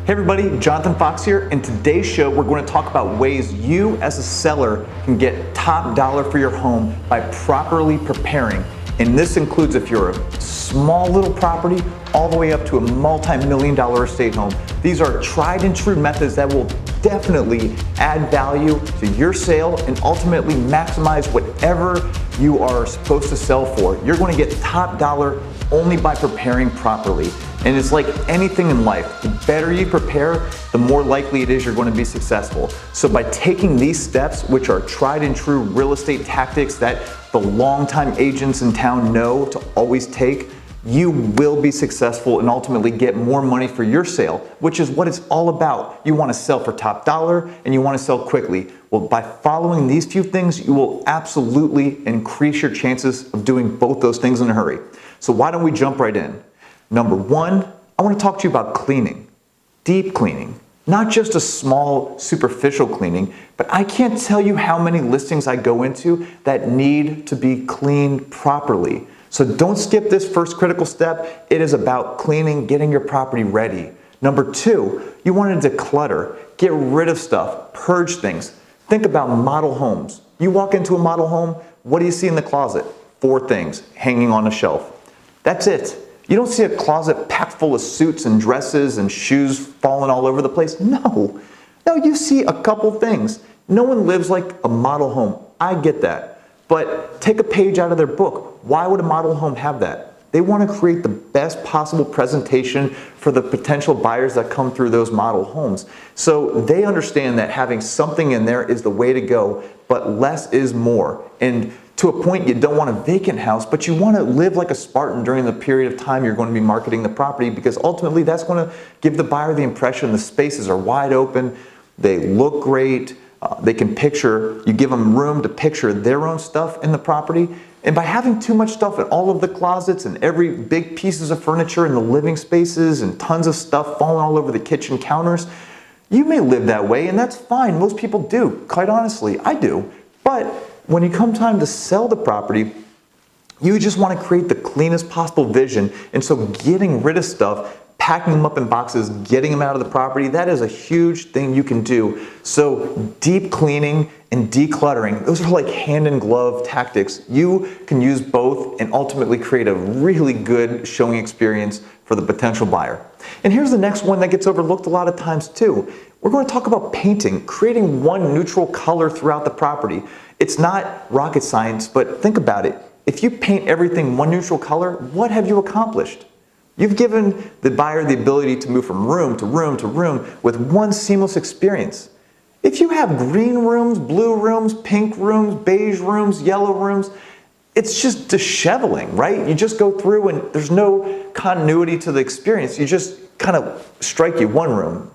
Hey everybody, Jonathan Fox here. In today's show, we're going to talk about ways you as a seller can get top dollar for your home by properly preparing. And this includes if you're a small little property all the way up to a multi-million-dollar estate home. These are tried and true methods that will definitely add value to your sale and ultimately maximize whatever you are supposed to sell for. You're going to get top dollar only by preparing properly. And it's like anything in life, the better you prepare, the more likely it is you're going to be successful. So by taking these steps, which are tried and true real estate tactics that the longtime agents in town know to always take, you will be successful and ultimately get more money for your sale, which is what it's all about. You want to sell for top dollar and you want to sell quickly. Well, by following these few things, you will absolutely increase your chances of doing both those things in a hurry. So why don't we jump right in? Number one, I want to talk to you about cleaning, deep cleaning, not just a small superficial cleaning, but I can't tell you how many listings I go into that need to be cleaned properly. So don't skip this first critical step. It is about cleaning, getting your property ready. Number two, you want to declutter, get rid of stuff, purge things. Think about model homes. You walk into a model home, what do you see in the closet? 4 things hanging on a shelf. That's it. You don't see a closet packed full of suits and dresses and shoes falling all over the place. No, you see a couple things. No one lives like a model home. I get that. But take a page out of their book. Why would a model home have that? They want to create the best possible presentation for the potential buyers that come through those model homes. So they understand that having something in there is the way to go, but less is more. And to a point, you don't want a vacant house, but you want to live like a Spartan during the period of time you're going to be marketing the property, because ultimately that's going to give the buyer the impression the spaces are wide open, they look great, they can picture, you give them room to picture their own stuff in the property. And by having too much stuff in all of the closets and every big pieces of furniture in the living spaces and tons of stuff falling all over the kitchen counters, you may live that way, and that's fine. Most people do. Quite honestly, I do. But when it comes time to sell the property, you just want to create the cleanest possible vision. And so getting rid of stuff, packing them up in boxes, getting them out of the property, that is a huge thing you can do. So deep cleaning and decluttering, those are like hand in glove tactics. You can use both and ultimately create a really good showing experience for the potential buyer. And here's the next one that gets overlooked a lot of times too. We're going to talk about painting, creating one neutral color throughout the property. It's not rocket science, but think about it. If you paint everything one neutral color, what have you accomplished? You've given the buyer the ability to move from room to room to room with one seamless experience. If you have green rooms, blue rooms, pink rooms, beige rooms, yellow rooms, it's just disheveling, right? You just go through and there's no continuity to the experience. You just kind of strike you one room,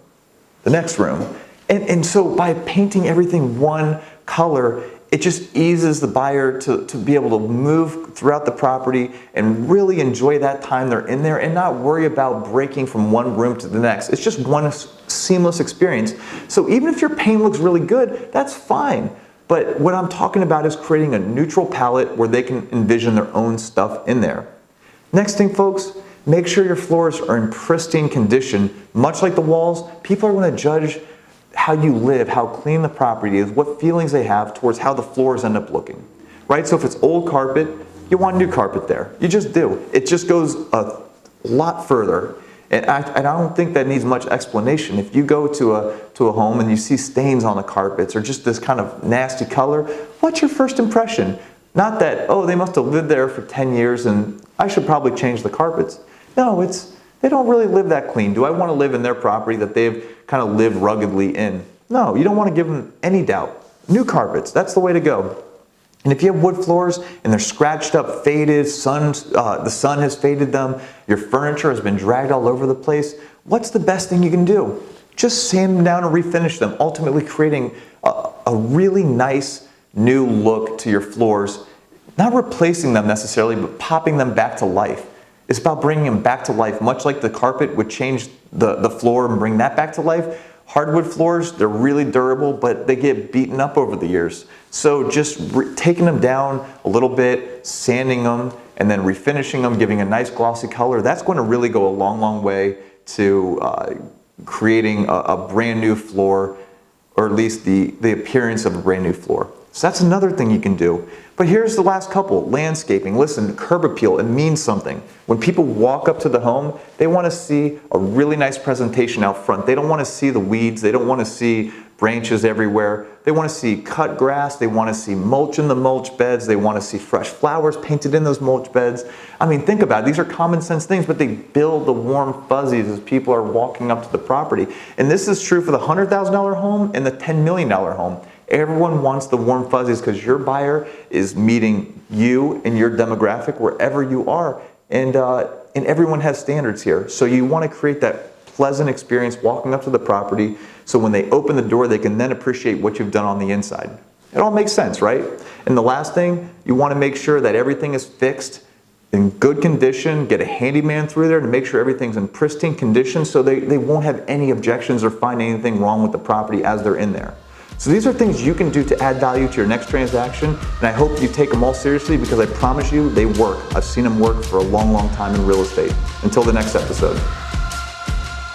the next room. And so by painting everything one color, it just eases the buyer to be able to move throughout the property and really enjoy that time they're in there and not worry about breaking from one room to the next. It's just one seamless experience. So even if your paint looks really good, that's fine. But what I'm talking about is creating a neutral palette where they can envision their own stuff in there. Next thing, folks, make sure your floors are in pristine condition. Much like the walls, people are going to judge how you live, how clean the property is, what feelings they have towards how the floors end up looking, right? So if it's old carpet, you want new carpet there. You just do. It just goes a lot further. And I don't think that needs much explanation. If you go to a home and you see stains on the carpets or just this kind of nasty color, what's your first impression? Not that, oh, they must have lived there for 10 years and I should probably change the carpets. No, they don't really live that clean. Do I want to live in their property that they've kind of lived ruggedly in? No, you don't want to give them any doubt. New carpets, that's the way to go. And if you have wood floors and they're scratched up, faded, the sun has faded them, your furniture has been dragged all over the place, what's the best thing you can do? Just sand them down and refinish them, ultimately creating a really nice new look to your floors. Not replacing them necessarily, but popping them back to life. It's about bringing them back to life, much like the carpet would change the floor and bring that back to life. Hardwood floors, they're really durable, but they get beaten up over the years. So just taking them down a little bit, sanding them, and then refinishing them, giving a nice glossy color, that's going to really go a long, long way to creating a brand new floor, or at least the appearance of a brand new floor. So that's another thing you can do. But here's the last couple, landscaping. Listen, curb appeal, it means something. When people walk up to the home, they want to see a really nice presentation out front. They don't want to see the weeds. They don't want to see branches everywhere. They want to see cut grass. They want to see mulch in the mulch beds. They want to see fresh flowers painted in those mulch beds. I mean, think about it. These are common sense things, but they build the warm fuzzies as people are walking up to the property. And this is true for the $100,000 home and the $10 million home. Everyone wants the warm fuzzies because your buyer is meeting you and your demographic wherever you are. And everyone has standards here. So you want to create that pleasant experience walking up to the property so when they open the door, they can then appreciate what you've done on the inside. It all makes sense, right? And the last thing, you want to make sure that everything is fixed in good condition. Get a handyman through there to make sure everything's in pristine condition so they won't have any objections or find anything wrong with the property as they're in there. So these are things you can do to add value to your next transaction, and I hope you take them all seriously because I promise you they work. I've seen them work for a long, long time in real estate. Until the next episode.